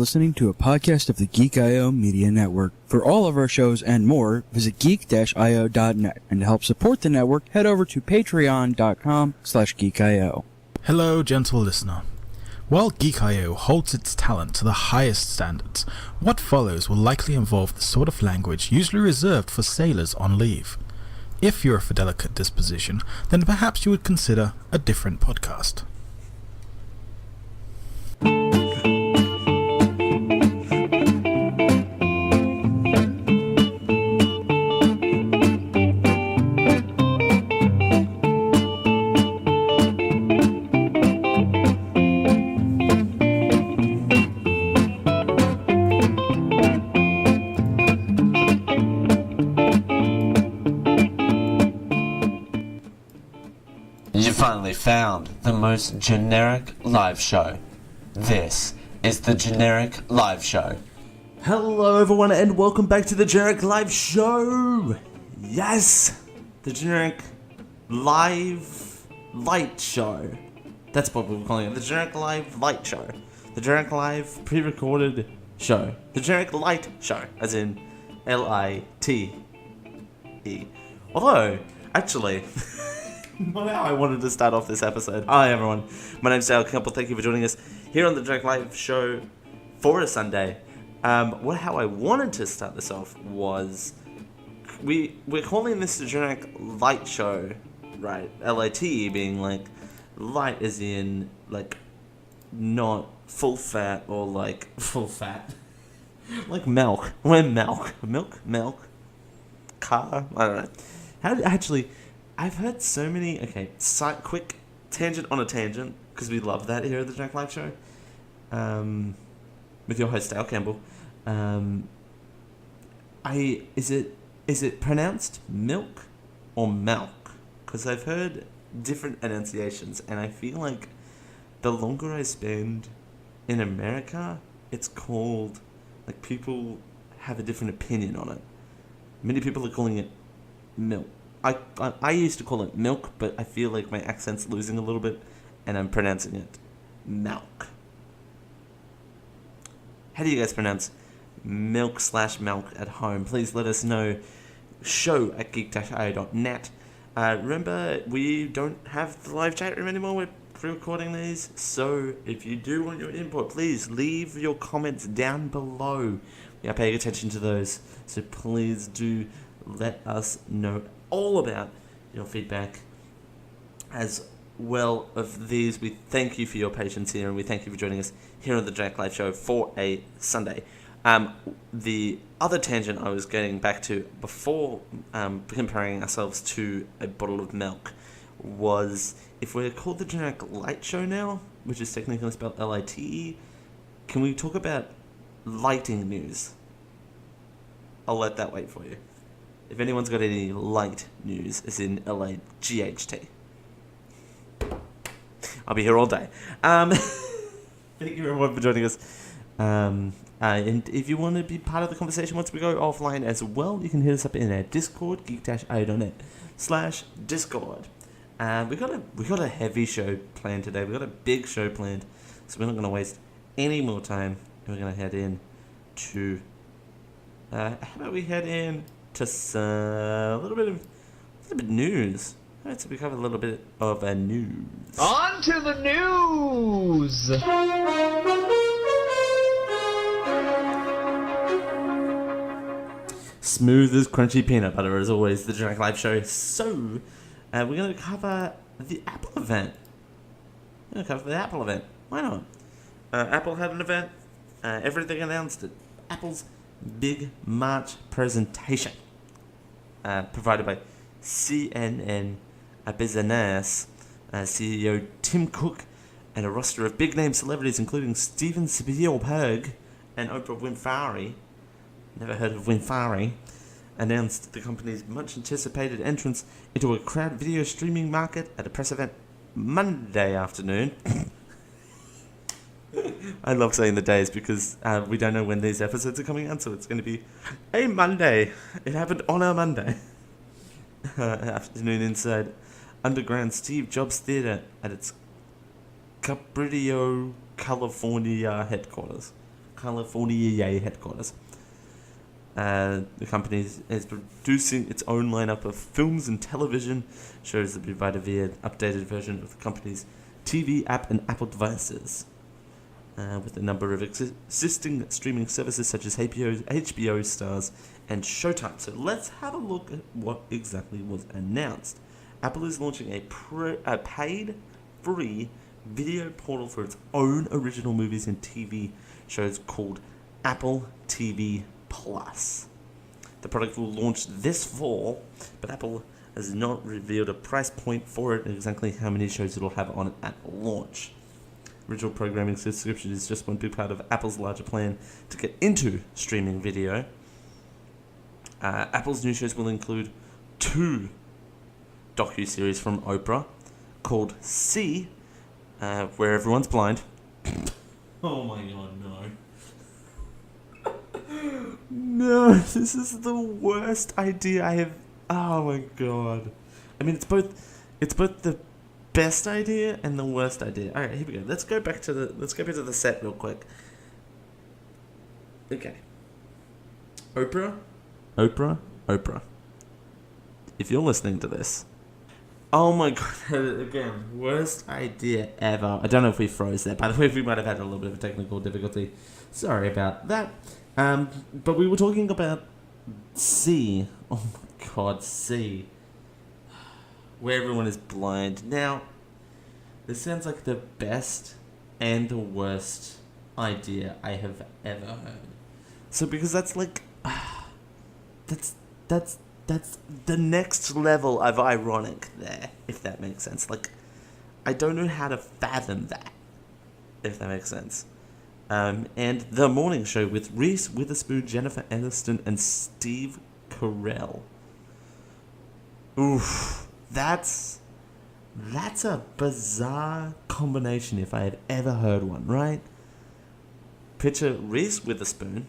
listening to a podcast of the Geek.io Media Network. For all of our shows and more, visit geek-io.net. And to help support the network, head over to patreon.com/geek.io. Hello, gentle listener. While Geek.io holds its talent to the highest standards, what follows will likely involve the sort of language usually reserved for sailors on leave. If you're of a delicate disposition, then perhaps you would consider a different podcast. You finally found the most generic live show. This is the Generic Live Show. Hello everyone and welcome back to the Generic Live Show! Yes! The Generic Live Light Show. That's what we're calling it. The Generic Live Light Show. The Generic Live pre-recorded show. The Generic Light Show, as in L-I-T-E. Although, actually... not how I wanted to start off this episode. Hi everyone, my name's Dale Campbell. Thank you for joining us here on the Generic Live Show for a Sunday. How I wanted to start this off was we're calling this the Generic Light Show, right? L-I-T being like light as in like not full fat or like full fat, like milk. We're milk, car. I don't know. I've heard so many, quick tangent on a tangent, because we love that here at the Generic Live Show, with your host, Dale Campbell. Is it pronounced milk or milk? Because I've heard different enunciations, and I feel like the longer I spend in America, it's called, like, people have a different opinion on it. Many people are calling it milk. I used to call it milk, but I feel like my accent's losing a little bit, and I'm pronouncing it milk. How do you guys pronounce milk/milk at home? Please let us know. Show at geek-io.net. Remember, we don't have the live chat room anymore. We're pre-recording these, so if you do want your input, please leave your comments down below. We are paying attention to those, so please do let us know all about your feedback as well of these. We thank you for your patience here, and we thank you for joining us here on the Generic Live Show for a Sunday. The other tangent I was getting back to before comparing ourselves to a bottle of milk was, if we're called the Generic Light Show now, which is technically spelled L-I-T-E, can we talk about lighting news? I'll let that wait for you. If anyone's got any light news, as in L-I-G-H-T. I'll be here all day. Thank you everyone for joining us. And if you want to be part of the conversation once we go offline as well, you can hit us up in our Discord, geek-io.net/Discord. We got a heavy show planned today. We got a big show planned, so we're not going to waste any more time. We're going to head in to... how about we head in to a little bit news. Alright, so we cover a little bit of news. On to the news! Smooth as crunchy peanut butter, as always, the Generic Live Show. So, we're going to cover the Apple event. Why not? Apple had an event. Everything announced it. Apple's big March presentation, provided by CNN Business, CEO Tim Cook, and a roster of big-name celebrities including Steven Spielberg and Oprah Winfrey. Never heard of Winfrey. Announced the company's much-anticipated entrance into a crowd video streaming market at a press event Monday afternoon. I love saying the days because we don't know when these episodes are coming out, so it's going to be a Monday. It happened on a Monday afternoon inside underground Steve Jobs Theater at its Cabrillo, California headquarters. California headquarters. The company is producing its own lineup of films and television shows that provided via an updated version of the company's TV app and Apple devices. With a number of existing streaming services such as HBO Stars, and Showtime. So let's have a look at what exactly was announced. Apple is launching a paid, free video portal for its own original movies and TV shows called Apple TV Plus. The product will launch this fall, but Apple has not revealed a price point for it and exactly how many shows it will have on it at launch. Original programming subscription is just one big part of Apple's larger plan to get into streaming video. Apple's new shows will include 2 docu-series from Oprah called See, where everyone's blind. Oh my god, no. No, this is the worst idea I have. Oh my god. I mean, it's both the best idea and the worst idea. All right, here we go. Let's go back to the set real quick. Okay. Oprah. If you're listening to this, oh my god! Again, worst idea ever. I don't know if we froze there. By the way, we might have had a little bit of a technical difficulty. Sorry about that. But we were talking about C. Oh my god, C. Where everyone is blind. Now, this sounds like the best and the worst idea I have ever heard. So because that's like, that's the next level of ironic there, if that makes sense. Like, I don't know how to fathom that, if that makes sense. And The Morning Show with Reese Witherspoon, Jennifer Aniston, and Steve Carell. Oof. That's a bizarre combination if I had ever heard one, right? Picture Reese Witherspoon,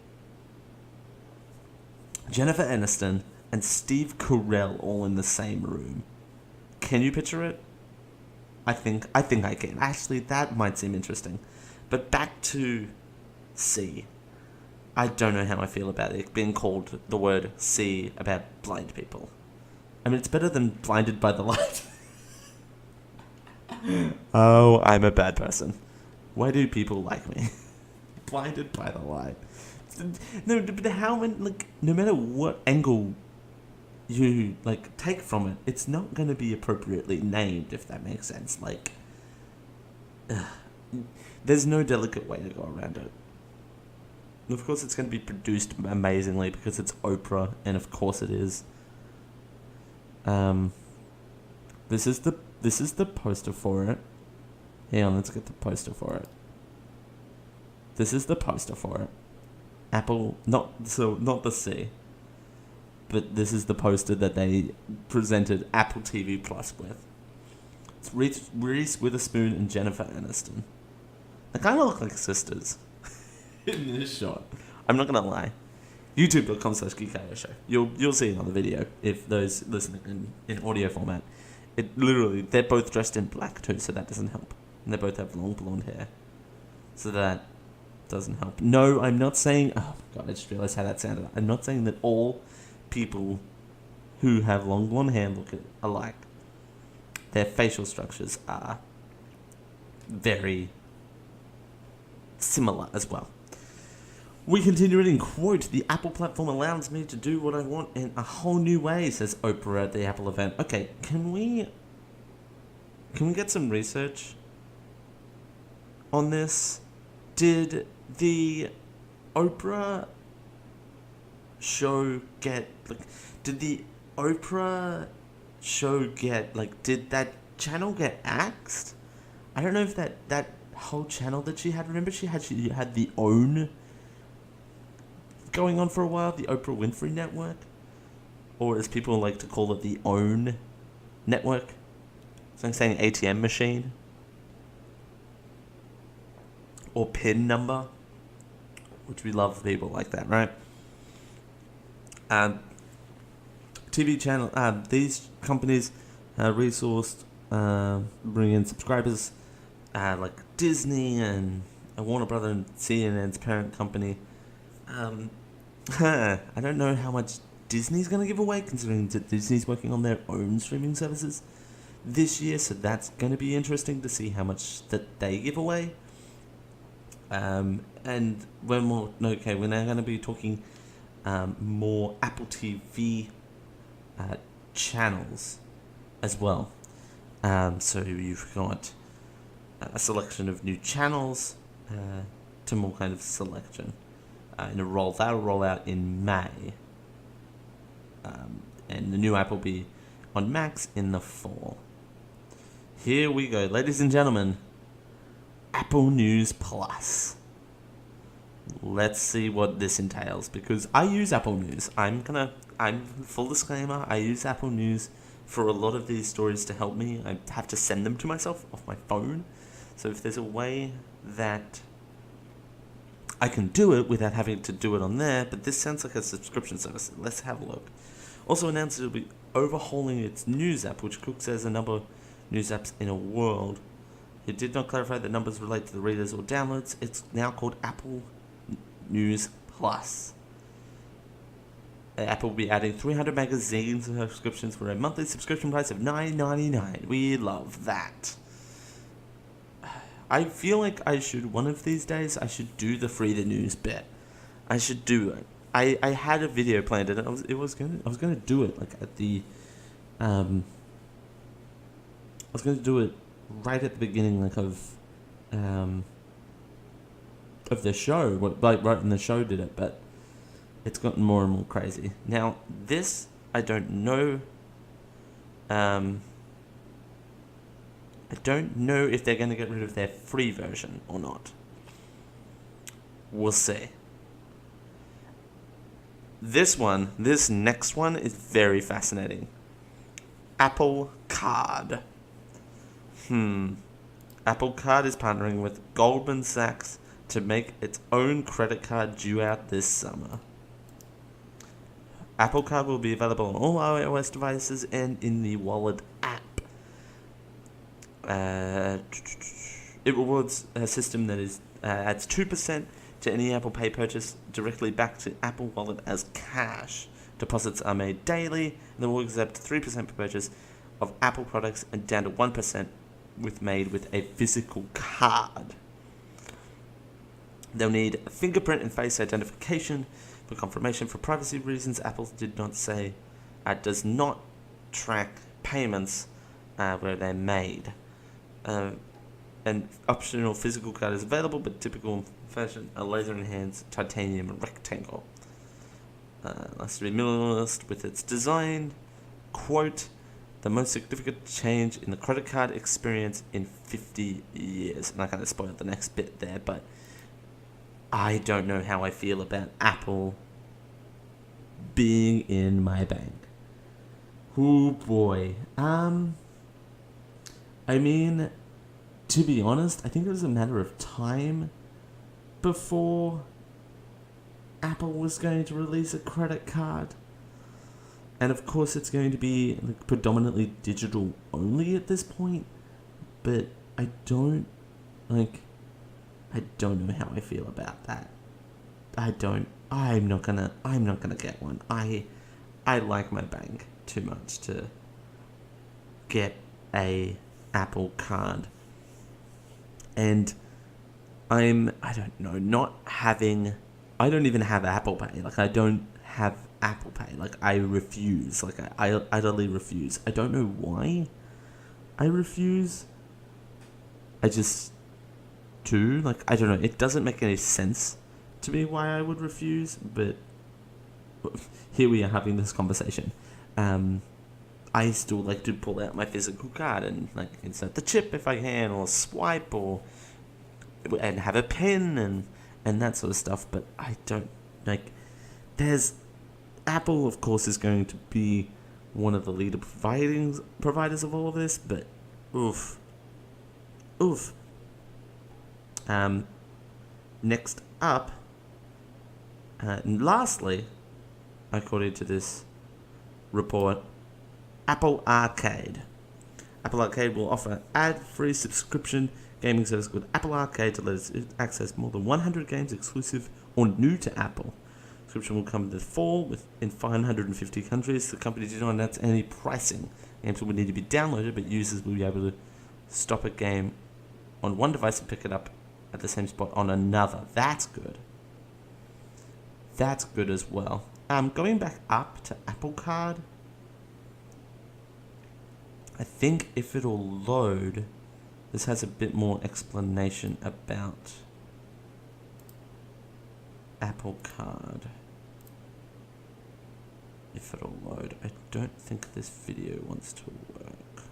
Jennifer Aniston, and Steve Carell all in the same room. Can you picture it? I think I can. Actually, that might seem interesting. But back to C. I don't know how I feel about it being called the word C about blind people. I mean, it's better than blinded by the light. Oh, I'm a bad person. Why do people like me? Blinded by the light. No, but how many, like, no matter what angle you, like, take from it, it's not going to be appropriately named, if that makes sense. Like, there's no delicate way to go around it. And of course, it's going to be produced amazingly because it's Oprah, and of course it is. This is the poster for it. Hang on, let's get the poster for it. This is the poster for it. Apple, not the C, but this is the poster that they presented Apple TV Plus with. It's Reese Witherspoon and Jennifer Aniston. They kind of look like sisters in this shot. I'm not gonna lie. YouTube.com/GeekIO show. You'll see it on the video if those listening in audio format. It literally, they're both dressed in black too, so that doesn't help. And they both have long blonde hair, so that doesn't help. No, I'm not saying. Oh my god, I just realized how that sounded. I'm not saying that all people who have long blonde hair look alike. Their facial structures are very similar as well. We continue reading, quote, "The Apple platform allows me to do what I want in a whole new way," says Oprah at the Apple event. Okay, can we get some research on this? Did the Oprah show get, did that channel get axed? I don't know if that whole channel that she had, remember she had the OWN going on for a while, the Oprah Winfrey Network, or as people like to call it, the OWN Network. So I'm saying ATM machine or PIN number, which we love people like that, right? TV channel. These companies resourced, bring in subscribers, like Disney and Warner Brother and CNN's parent company. I don't know how much Disney's going to give away, considering that Disney's working on their own streaming services this year, so that's going to be interesting to see how much that they give away. And we're now going to be talking more Apple TV channels as well. So you've got a selection of new channels to more kind of selection that'll roll out in May, and the new app will be on Macs in the fall. Here we go, ladies and gentlemen. Apple News Plus. Let's see what this entails, because I use Apple News. I'm full disclaimer, I use Apple News for a lot of these stories to help me. I have to send them to myself off my phone. So if there's a way that I can do it without having to do it on there, but this sounds like a subscription service. Let's have a look. Also announced it will be overhauling its news app, which Cook says a number of news apps in a world. It did not clarify that numbers relate to the readers or downloads. It's now called Apple News Plus. Apple will be adding 300 magazines and subscriptions for a monthly subscription price of $9.99. We love that. I feel like one of these days, I should do the free the news bit. I should do it. I had a video planned, and I was gonna do it like at the I was gonna do it right at the beginning, like of the show, like right when the show did it, but it's gotten more and more crazy. Now this, I don't know. I don't know if they're going to get rid of their free version or not. We'll see. This next one is very fascinating. Apple Card. Apple Card is partnering with Goldman Sachs to make its own credit card due out this summer. Apple Card will be available on all iOS devices and in the Wallet app. It rewards a system that adds 2% to any Apple Pay purchase directly back to Apple Wallet as cash. Deposits are made daily, and they will accept 3% per purchase of Apple products and down to 1% made with a physical card. They'll need fingerprint and face identification for confirmation. For privacy reasons, Apple does not track payments where they're made. An optional physical card is available, but typical fashion, a laser-enhanced titanium rectangle. Has to be minimalist with its design. Quote, the most significant change in the credit card experience in 50 years. And I kind of spoiled the next bit there, but I don't know how I feel about Apple being in my bank. Oh boy. I mean, to be honest, I think it was a matter of time before Apple was going to release a credit card. And of course it's going to be like predominantly digital only at this point. But I don't know how I feel about that. I'm not gonna get one. I like my bank too much to get a Apple card. And I don't even have Apple Pay. Like, I don't have Apple Pay. Like, I refuse. Like, I utterly refuse. I don't know why I refuse. I just do. Like, I don't know. It doesn't make any sense to me why I would refuse, but here we are having this conversation. I still like to pull out my physical card and like insert the chip if I can, or swipe, and have a pen and that sort of stuff. But I don't like. There's Apple, of course, is going to be one of the leader providers of all of this, but oof. Next up, and lastly, according to this report, Apple Arcade. Apple Arcade will offer ad-free subscription gaming service called Apple Arcade to let us access more than 100 games exclusive or new to Apple. Subscription will come this fall in 550 countries. The company did not announce any pricing. Games will need to be downloaded, but users will be able to stop a game on one device and pick it up at the same spot on another. That's good. That's good as well. Going back up to Apple Card, I think if it'll load, this has a bit more explanation about Apple Card. If it'll load. I don't think this video wants to work.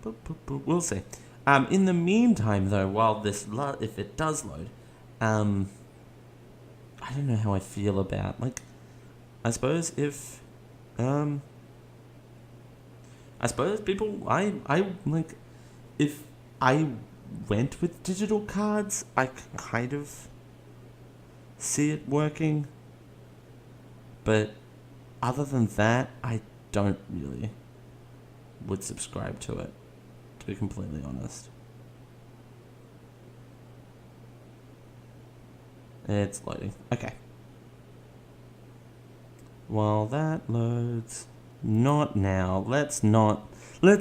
Boop, boop, boop. We'll see. In the meantime, though, while this if it does load, I don't know how I feel about, like, I suppose if, I suppose people, I like, if I went with digital cards, I can kind of see it working, but other than that, I don't really would subscribe to it, to be completely honest. It's loading. Okay. While that loads, not now. Let's not do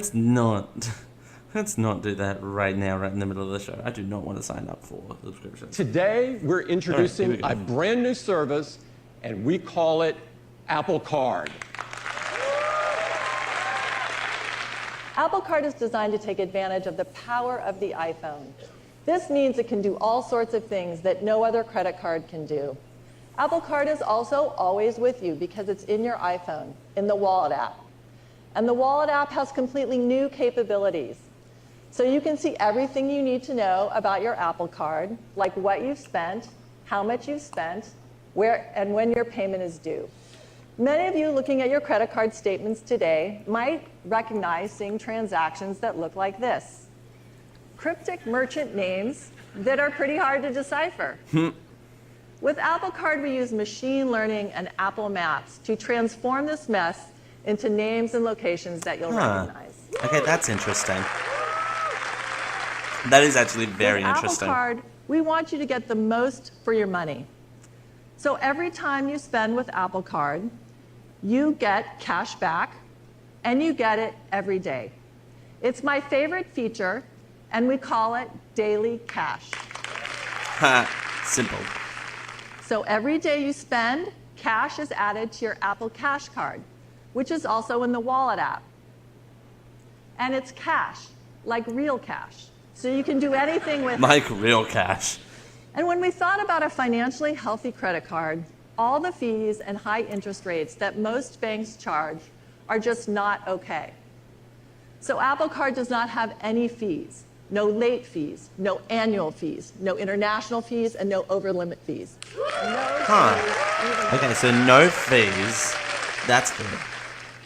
that right now, right in the middle of the show. I do not want to sign up for subscriptions. Today, we're introducing All right, a brand new service, and we call it Apple Card. Apple Card is designed to take advantage of the power of the iPhone. This means it can do all sorts of things that no other credit card can do. Apple Card is also always with you because it's in your iPhone, in the Wallet app. And the Wallet app has completely new capabilities. So you can see everything you need to know about your Apple Card, like what you've spent, how much you've spent, where and when your payment is due. Many of you looking at your credit card statements today might recognize seeing transactions that look like this. Cryptic merchant names that are pretty hard to decipher. With Apple Card, we use machine learning and Apple Maps to transform this mess into names and locations that you'll recognize. Okay, that's interesting. That is actually very With interesting. Apple Card, we want you to get the most for your money. So every time you spend with Apple Card, you get cash back, and you get it every day. It's my favorite feature, and we call it Daily Cash. Simple. So every day you spend, cash is added to your Apple Cash Card, which is also in the Wallet app. And it's cash, like real cash. So you can do anything with it. Like real cash. And when we thought about a financially healthy credit card, all the fees and high interest rates that most banks charge are just not okay. So Apple Card does not have any fees. No late fees, no annual fees, no international fees, and no over-limit fees. Okay, so no fees. That's good.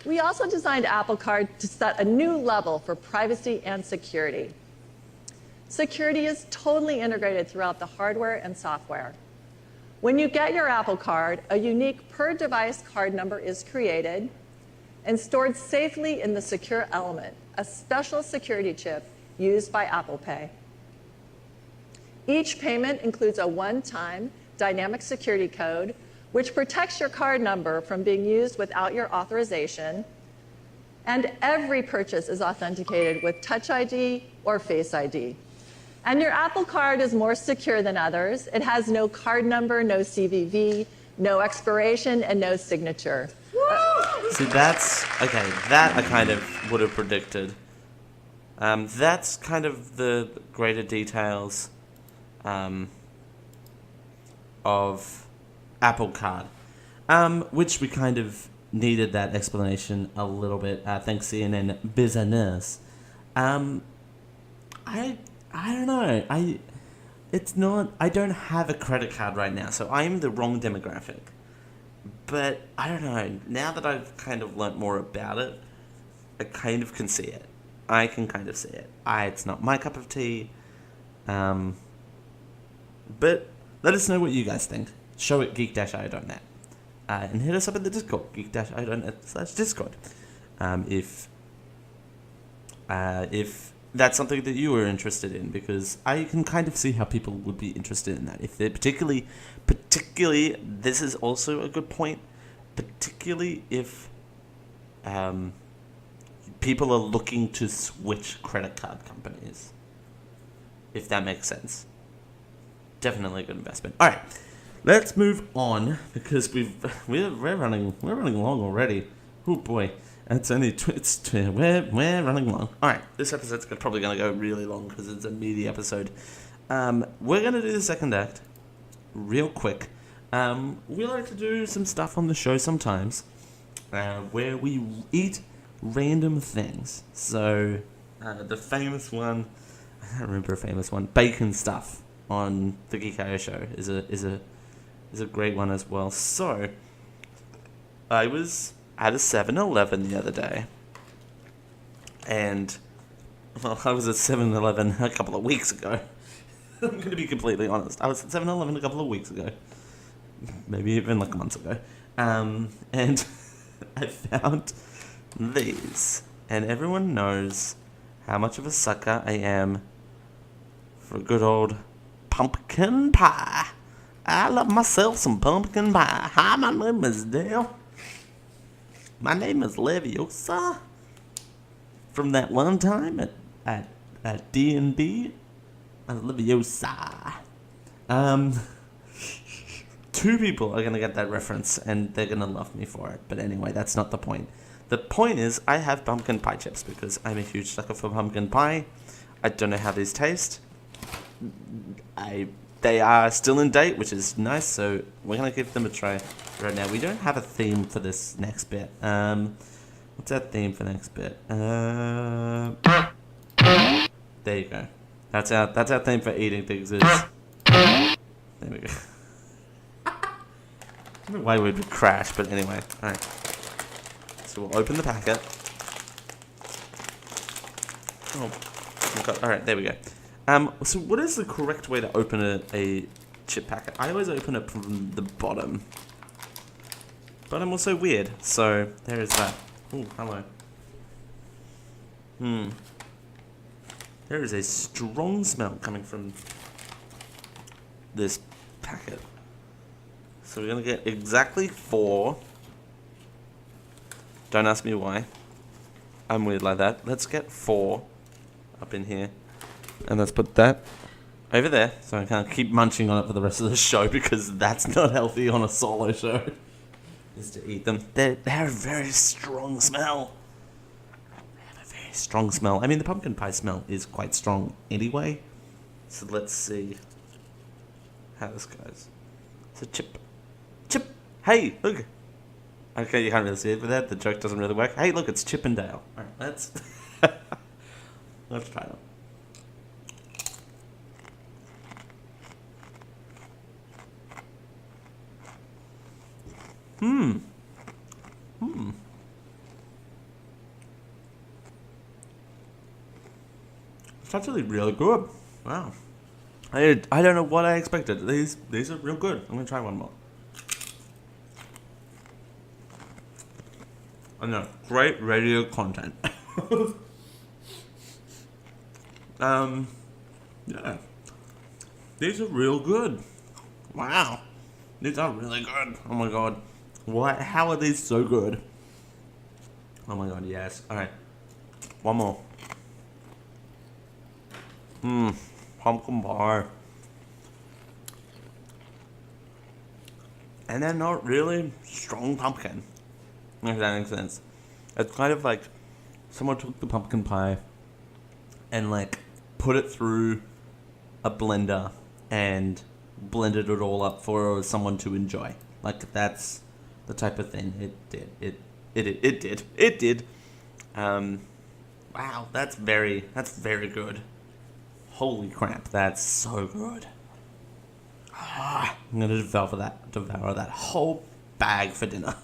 We also designed Apple Card to set a new level for privacy and security. Security is totally integrated throughout the hardware and software. When you get your Apple Card, a unique per-device card number is created and stored safely in the Secure Element, a special security chip used by Apple Pay. Each payment includes a one-time dynamic security code, which protects your card number from being used without your authorization, and every purchase is authenticated with Touch ID or Face ID. And your Apple Card is more secure than others. It has no card number, no CVV, no expiration, and no signature. See, that's... Okay, that I kind of would have predicted. That's kind of the greater details of Apple Card, which we kind of needed that explanation a little bit. Thanks, CNN Business. I don't know. I don't have a credit card right now, so I'm the wrong demographic. But I don't know. Now that I've kind of learnt more about it, I kind of can see it. I can kind of see it. It's not my cup of tea. But let us know what you guys think. Show at geek-io.net. And hit us up in the Discord, geek-io.net/Discord. If that's something that you were interested in, because I can kind of see how people would be interested in that. If they're particularly, this is also a good point, particularly if people are looking to switch credit card companies. If that makes sense. Definitely a good investment. All right, let's move on, because we're running long already. Oh boy. It's only we're running long. All right, this episode's probably going to go really long because it's a meaty episode. We're going to do the second act real quick. We like to do some stuff on the show sometimes where we eat random things. So the famous one, I can't remember a famous one, bacon stuff on the Geek.io show is a great one as well. So I was at a 7-Eleven the other day, and well, I was at 7-Eleven a couple of weeks ago. I'm going to be completely honest. I was at 7-Eleven a couple of weeks ago, maybe even like months ago, and I found these, and everyone knows how much of a sucker I am for good old pumpkin pie. I love myself some pumpkin pie. Hi, my name is Dale. My name is Leviosa. From that one time at D&D, Leviosa. 2 people are going to get that reference, and they're going to love me for it. But anyway, that's not the point. The point is, I have pumpkin pie chips because I'm a huge sucker for pumpkin pie. I don't know how these taste. They are still in date, which is nice, so we're going to give them a try right now. We don't have a theme for this next bit. What's our theme for next bit? There you go. That's our theme for eating things is... There we go. I don't know why we would crash, but anyway. Alright. So we'll open the packet. Oh my god. Alright, there we go. So what is the correct way to open a chip packet? I always open it from the bottom. But I'm also weird, so there is that. Oh, hello. There is a strong smell coming from this packet. So we're going to get exactly 4. Don't ask me why. I'm weird like that. Let's get 4 up in here. And let's put that over there, so I can't keep munching on it for the rest of the show, because that's not healthy on a solo show, is to eat them. They're a very strong smell. They have a very strong smell. I mean, the pumpkin pie smell is quite strong anyway. So let's see how this goes. It's a chip. Hey, look. Okay, you can't really see it with that. The joke doesn't really work. Hey, look, it's Chip and Dale. All right, let's try it. It's actually really good. Wow. I don't know what I expected. These are real good. I'm gonna try one more. I know, great radio content. Yeah. These are real good. Wow. These are really good. Oh my god. What? How are these so good? Oh my god, yes. Alright. One more. Pumpkin pie. And they're not really strong pumpkin. If that makes sense. It's kind of like someone took the pumpkin pie and like put it through a blender and blended it all up for someone to enjoy. Like that's the type of thing it did. Wow, that's very good. Holy crap, that's so good. I'm gonna devour that whole bag for dinner.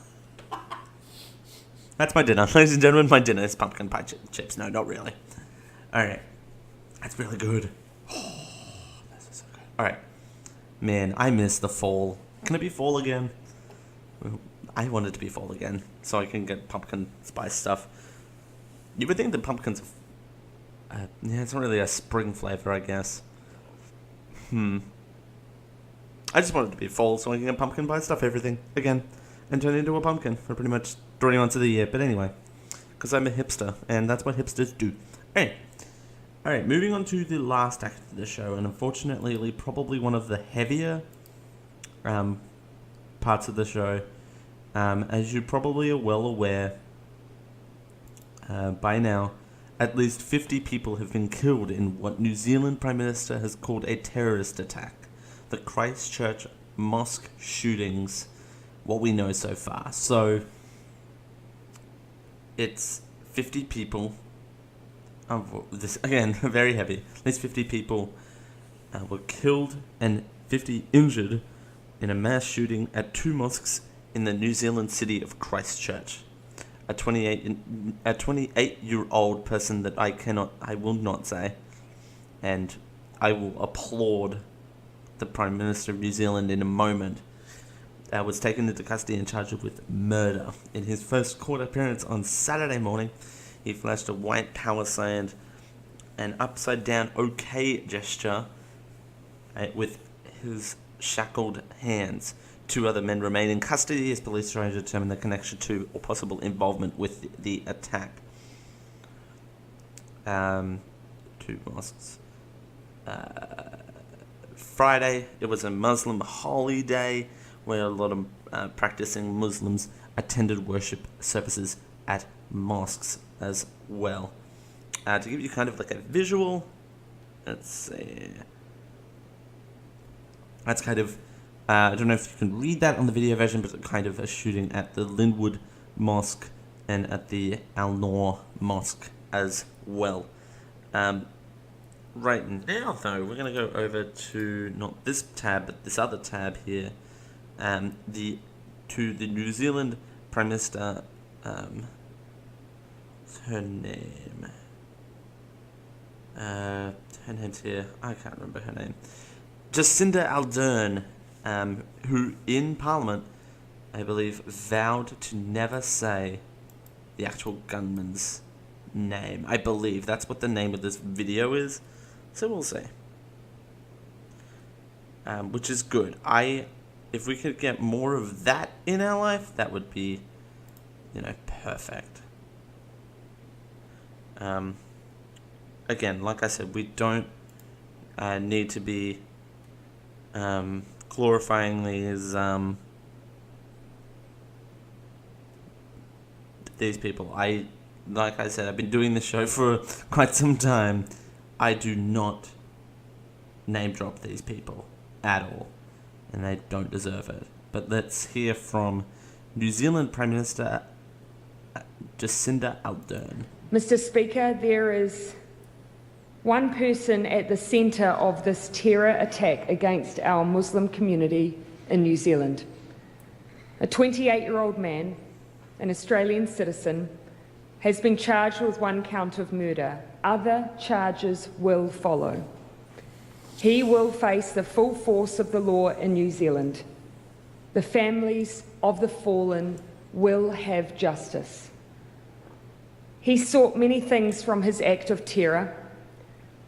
That's my dinner, ladies and gentlemen. My dinner is pumpkin pie chips. No, not really. All right, that's really good. Oh, this is so good. All right, man, I miss the fall. Can it be fall again? I want it to be fall again, so I can get pumpkin spice stuff. You would think the pumpkins Yeah, it's not really a spring flavor, I guess. I just want it to be fall so I can get pumpkin pie stuff everything again and turn into a pumpkin for pretty much 3 months of the year. But anyway, because I'm a hipster and that's what hipsters do. Alright, moving on to the last act of the show, and unfortunately probably one of the heavier parts of the show. As you probably are well aware by now, at least 50 people have been killed in what New Zealand Prime Minister has called a terrorist attack. The Christchurch mosque shootings, what we know so far. So, it's 50 people. This again, very heavy. At least 50 people were killed and 50 injured in a mass shooting at 2 mosques in the New Zealand city of Christchurch. A 28-year-old person that I will not say, and I will applaud the Prime Minister of New Zealand in a moment, was taken into custody and charged with murder. In his first court appearance on Saturday morning, he flashed a white power sign, an upside-down OK gesture with his shackled hands. 2 other men remain in custody as police try to determine the connection to or possible involvement with the attack. 2 mosques. Friday, it was a Muslim holy day where a lot of practicing Muslims attended worship services at mosques as well. To give you kind of like a visual, let's see. That's kind of, I don't know if you can read that on the video version, but kind of a shooting at the Linwood Mosque and at the Al Noor Mosque as well. Right now, though, we're going to go over to not this tab, but this other tab here, to the New Zealand Prime Minister. Her name. Her name's here. I can't remember her name. Jacinda Ardern, who in Parliament, I believe, vowed to never say the actual gunman's name. I believe that's what the name of this video is. So we'll see. Which is good. If we could get more of that in our life, that would be, perfect. Again, like I said, we don't need to be glorifying these people. Like I said, I've been doing this show for quite some time. I do not name drop these people at all, and they don't deserve it. But let's hear from New Zealand Prime Minister Jacinda Ardern. Mr. Speaker, there is one person at the centre of this terror attack against our Muslim community in New Zealand. A 28-year-old man, an Australian citizen, has been charged with 1 count of murder. Other charges will follow. He will face the full force of the law in New Zealand. The families of the fallen will have justice. He sought many things from his act of terror,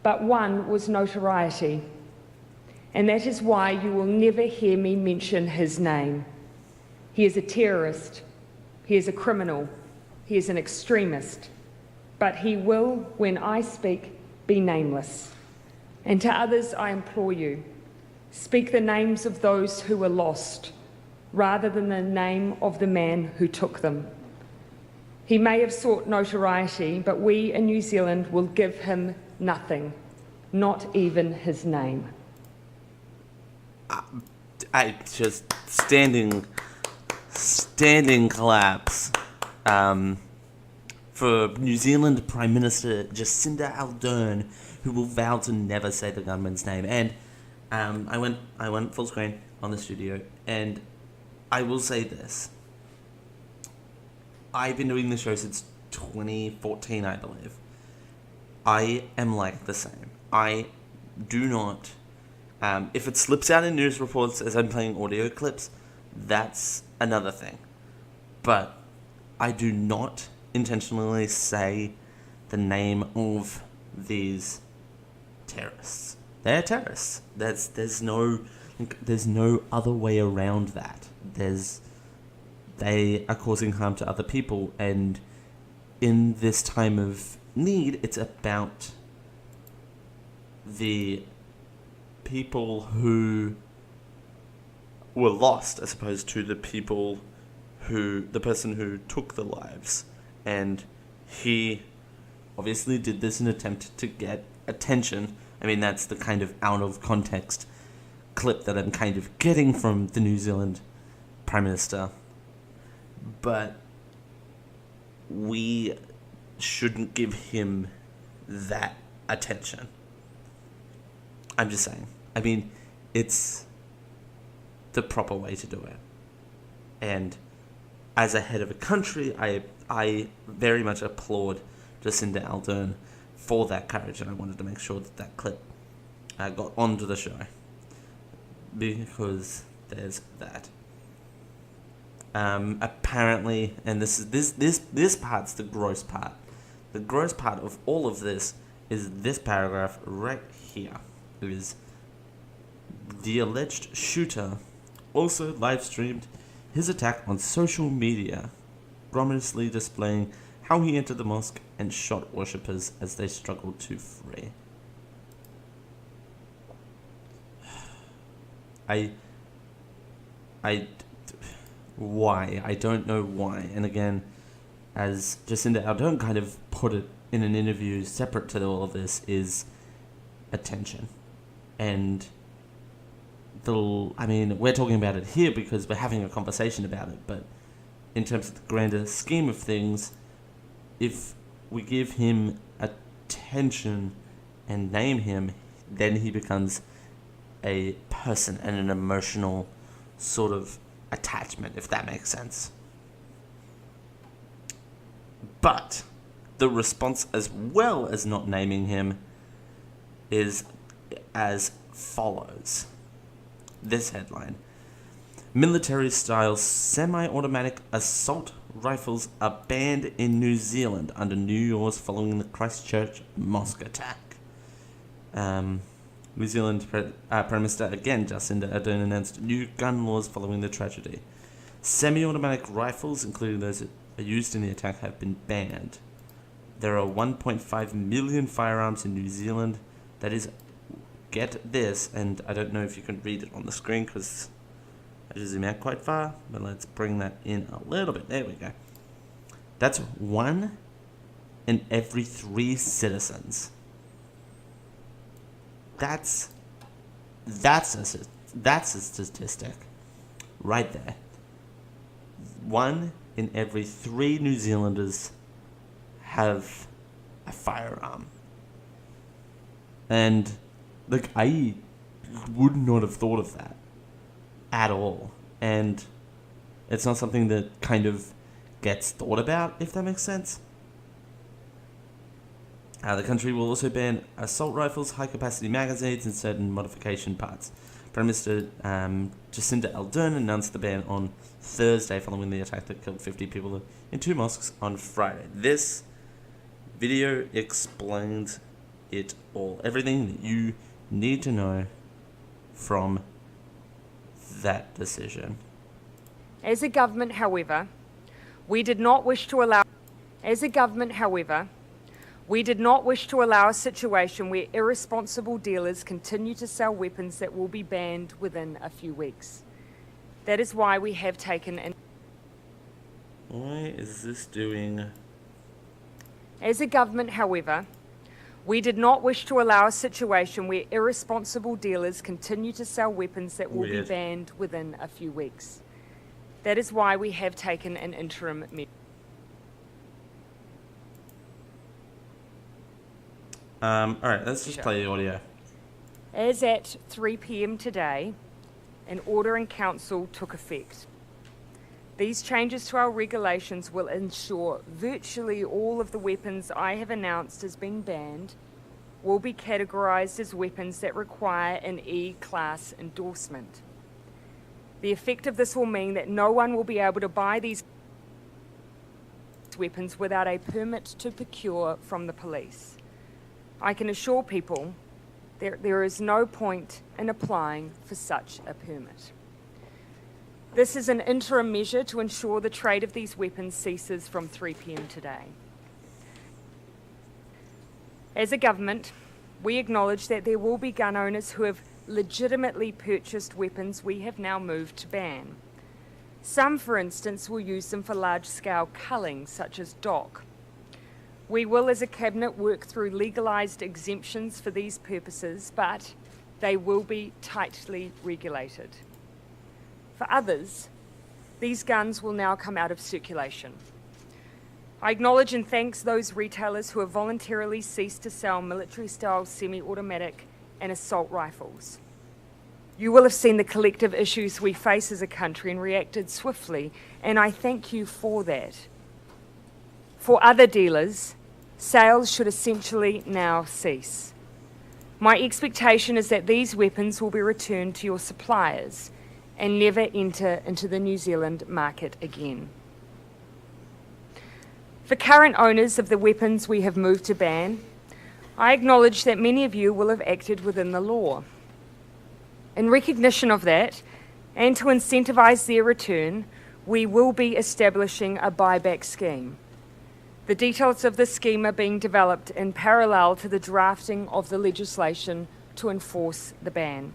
but one was notoriety, and that is why you will never hear me mention his name. He is a terrorist, he is a criminal, he is an extremist, but he will, when I speak, be nameless. And to others I implore you, speak the names of those who were lost, rather than the name of the man who took them. He may have sought notoriety, but we in New Zealand will give him nothing, not even his name. I just standing collapse for New Zealand Prime Minister Jacinda Ardern, who will vow to never say the gunman's name. And I went full screen on the studio, and I will say this. I've been doing this show since 2014, I believe. I am like the same. I do not... if it slips out in news reports as I'm playing audio clips, that's another thing. But I do not intentionally say the name of these terrorists. They're terrorists. There's no other way around that. They are causing harm to other people, and in this time of need, it's about the people who were lost as opposed to the person who took the lives. And he obviously did this in an attempt to get attention. I mean, that's the kind of out of context clip that I'm kind of getting from the New Zealand Prime Minister. But we shouldn't give him that attention. I'm just saying. I mean, it's the proper way to do it. And as a head of a country, I very much applaud Jacinda Ardern for that courage, and I wanted to make sure that clip got onto the show, because there's that. Apparently, and this part's the gross part. The gross part of all of this is this paragraph right here. It is the alleged shooter also live streamed his attack on social media, prominently displaying how he entered the mosque and shot worshippers as they struggled to flee. Why? I don't know why. And again, as Jacinda Ardern kind of put it in an interview separate to all of this, is attention. And we're talking about it here because we're having a conversation about it, but in terms of the grander scheme of things, if we give him attention and name him, then he becomes a person and an emotional sort of attachment, if that makes sense. But the response, as well as not naming him, is as follows. This headline: military-style semi-automatic assault rifles are banned in New Zealand under new laws following the Christchurch mosque attack. New Zealand Prime Minister, again, Jacinda Ardern, announced new gun laws following the tragedy. Semi-automatic rifles, including those that are used in the attack, have been banned. There are 1.5 million firearms in New Zealand. That is, get this, and I don't know if you can read it on the screen because I just zoom out quite far, but let's bring that in a little bit. There we go. That's 1 in every 3 citizens. That's a statistic right there. 1 in every 3 New Zealanders have a firearm. And like, I would not have thought of that at all. And it's not something that kind of gets thought about, if that makes sense. The country will also ban assault rifles, high-capacity magazines, and certain modification parts. Prime Minister Jacinda Ardern announced the ban on Thursday following the attack that killed 50 people in 2 mosques on Friday. This video explains it all. Everything that you need to know from that decision. As a government, however, we did not wish to allow a situation where irresponsible dealers continue to sell weapons that will be banned within a few weeks. That is why we have taken an... Why is this doing... As a government, however, we did not wish to allow a situation where irresponsible dealers continue to sell weapons that will be banned within a few weeks. That is why we have taken an interim measure. Alright, let's just play the audio. As at 3 p.m. today, an order in council took effect. These changes to our regulations will ensure virtually all of the weapons I have announced as being banned will be categorized as weapons that require an E-class endorsement. The effect of this will mean that no one will be able to buy these weapons without a permit to procure from the police. I can assure people there is no point in applying for such a permit. This is an interim measure to ensure the trade of these weapons ceases from 3 p.m. today. As a government, we acknowledge that there will be gun owners who have legitimately purchased weapons we have now moved to ban. Some, for instance, will use them for large-scale culling, such as dock. We will, as a cabinet, work through legalised exemptions for these purposes, but they will be tightly regulated. For others, these guns will now come out of circulation. I acknowledge and thank those retailers who have voluntarily ceased to sell military-style semi-automatic and assault rifles. You will have seen the collective issues we face as a country and reacted swiftly, and I thank you for that. For other dealers, sales should essentially now cease. My expectation is that these weapons will be returned to your suppliers and never enter into the New Zealand market again. For current owners of the weapons we have moved to ban, I acknowledge that many of you will have acted within the law. In recognition of that, and to incentivise their return, we will be establishing a buyback scheme. The details of this scheme are being developed in parallel to the drafting of the legislation to enforce the ban.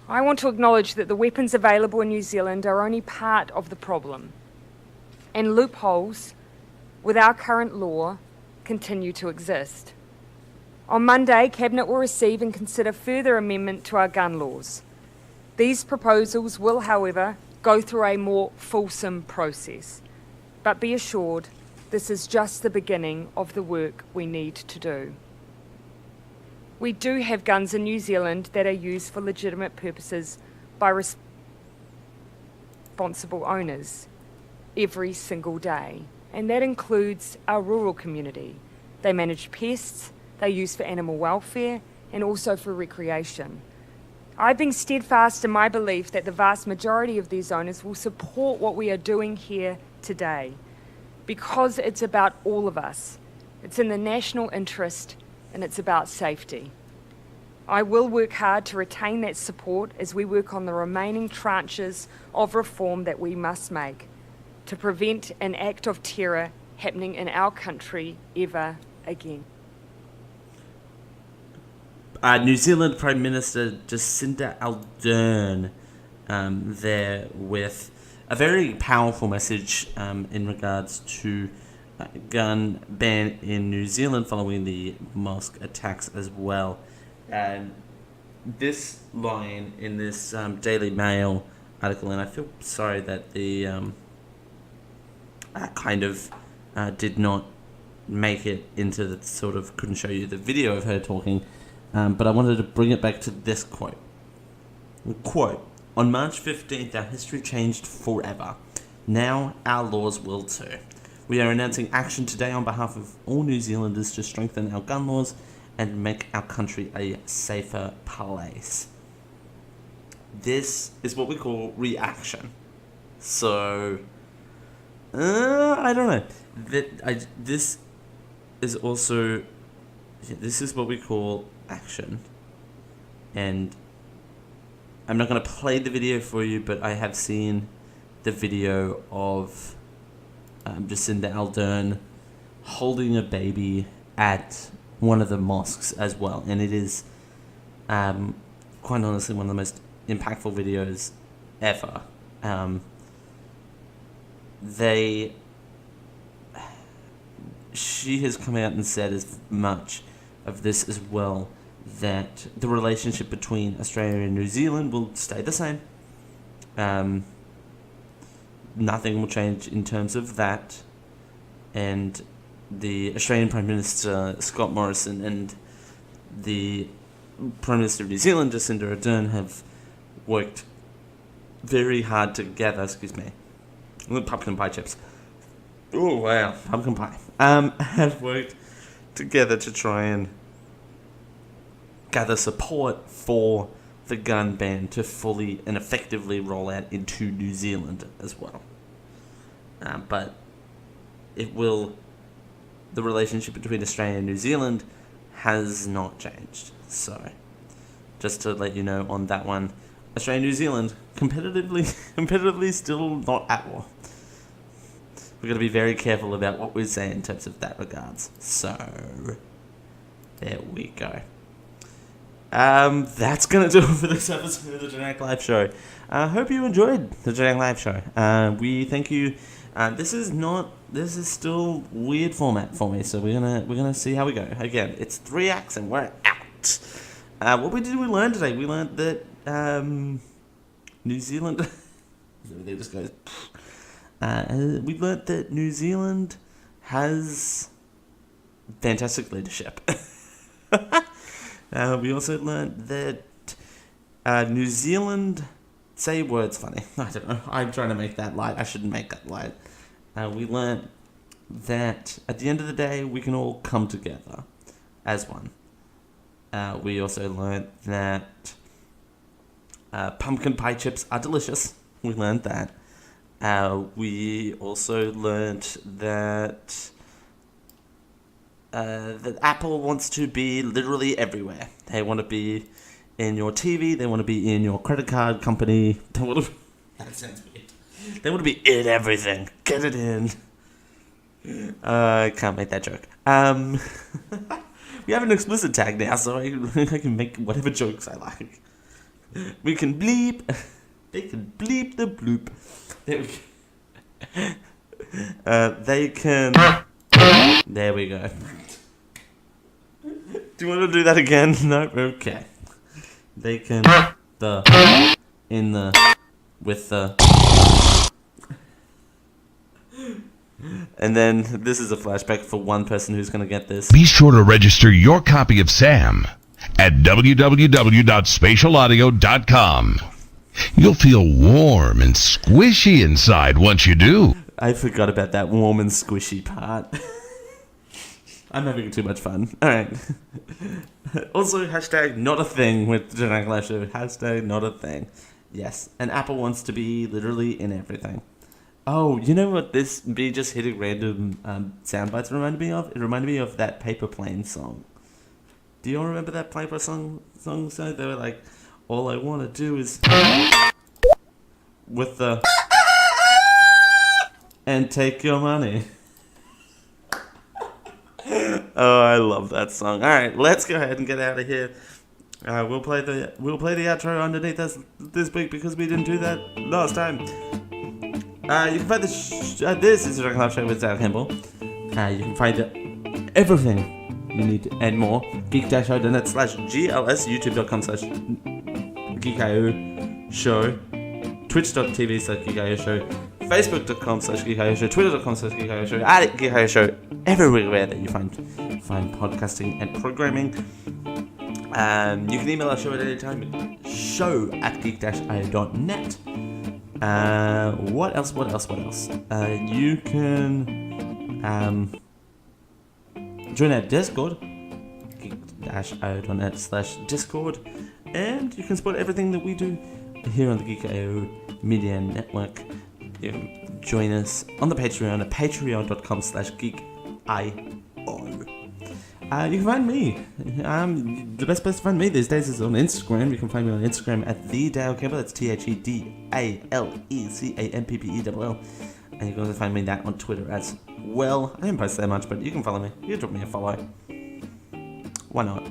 I want to acknowledge that the weapons available in New Zealand are only part of the problem, and loopholes with our current law continue to exist. On Monday, Cabinet will receive and consider further amendment to our gun laws. These proposals will, however, go through a more fulsome process. But be assured, this is just the beginning of the work we need to do. We do have guns in New Zealand that are used for legitimate purposes by responsible owners every single day, and that includes our rural community. They manage pests, they use for animal welfare, and also for recreation. I've been steadfast in my belief that the vast majority of these owners will support what we are doing here today, because it's about all of us. It's in the national interest, and it's about safety. I will work hard to retain that support as we work on the remaining tranches of reform that we must make to prevent an act of terror happening in our country ever again. New Zealand Prime Minister Jacinda Ardern there with a very powerful message in regards to gun ban in New Zealand following the mosque attacks as well. And this line in this Daily Mail article, and I feel sorry that the did not make it into the sort of, couldn't show you the video of her talking, but I wanted to bring it back to this quote. Quote, "On March 15th, our history changed forever. Now our laws will too. We are announcing action today on behalf of all New Zealanders to strengthen our gun laws and make our country a safer place." This is what we call reaction. So, I don't know. This is also, this is what we call action. And I'm not going to play the video for you, but I have seen the video of Jacinda Ardern holding a baby at one of the mosques as well. And it is, quite honestly, one of the most impactful videos ever. She has come out and said as much of this as well, that the relationship between Australia and New Zealand will stay the same. Nothing will change in terms of that. And the Australian Prime Minister Scott Morrison and the Prime Minister of New Zealand Jacinda Ardern have worked very hard together. Excuse me. Pumpkin pie chips. Oh wow, pumpkin pie. Have worked together to try and gather support for the gun ban to fully and effectively roll out into New Zealand as well. But it will the relationship between Australia and New Zealand has not changed. So, just to let you know on that one, Australia and New Zealand competitively still not at war. We're going to be very careful about what we say in terms of that regards. So, there we go. That's going to do it for this episode of the Generic Live Show. I hope you enjoyed the Generic Live Show. We thank you. This is still weird format for me, so we're gonna see how we go. Again, it's 3 acts and we're out. What did we learn today? We learned that New Zealand. Everything just goes. We learned that New Zealand has fantastic leadership. We also learned that New Zealand say words funny. I don't know. I'm trying to make that light. I shouldn't make that light. We learned that at the end of the day, we can all come together as one. We also learned that pumpkin pie chips are delicious. We learned that. We also learned that that Apple wants to be literally everywhere. They want to be in your TV. They want to be in your credit card company. They want to. That sounds weird. They want to be in everything. Get it in. I can't make that joke. We have an explicit tag now, so I can make whatever jokes I like. We can bleep. They can bleep the bloop. There we go. They can. There we go. Do you want to do that again? No? Okay. They can. The. In the. With the. And then this is a flashback for one person who's going to get this. Be sure to register your copy of Sam at www.spatialaudio.com. You'll feel warm and squishy inside once you do. I forgot about that warm and squishy part. I'm having too much fun. Alright. Also, hashtag not a thing with the Generic Live Show. Hashtag not a thing. Yes, and Apple wants to be literally in everything. Oh, you know what this me just hitting random sound bites reminded me of? It reminded me of that Paper Plane song. Do you all remember that Paper song? So they were like, all I want to do is with the and take your money. Oh, I love that song. All right, let's go ahead and get out of here. We'll play the outro underneath us this week because we didn't do that last time. You can find this is the Generic Live Show with Zach Campbell. You can find everything you need and more. geek-show.net/GLS, youtube.com/geekio show, twitch.tv/geekio show, facebook.com/geekio show, twitter.com/geekio show, at geekio show, everywhere that you find podcasting and programming. You can email our show at any time, show@geek-io.net. What else? You can join our Discord, geek-io.net/Discord, and you can support everything that we do here on the Geek.io Media Network. You can join us on the Patreon at patreon.com/geekio. You can find me. The best place to find me these days is on Instagram. You can find me on Instagram at @TheDaleCampbell. That's TheDaleCampbell. And you can also find me that on Twitter as well. I don't post that much, but you can follow me. You can drop me a follow. Why not?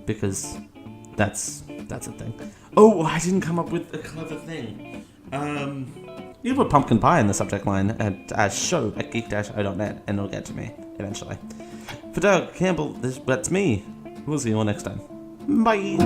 Because that's a thing. Oh, I didn't come up with a clever thing. You put pumpkin pie in the subject line at show@geek-io.net and it'll get to me eventually. For Doug Campbell, that's me. We'll see you all next time. Bye.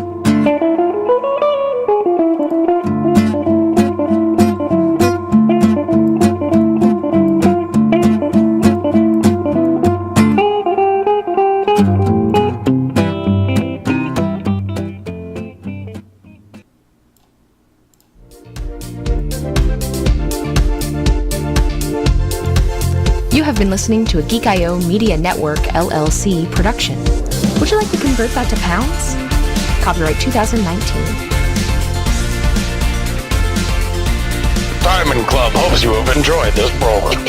You have been listening to a Geek.io Media Network LLC production. Would you like to convert that to pounds? Copyright 2019. Diamond Club hopes you have enjoyed this program.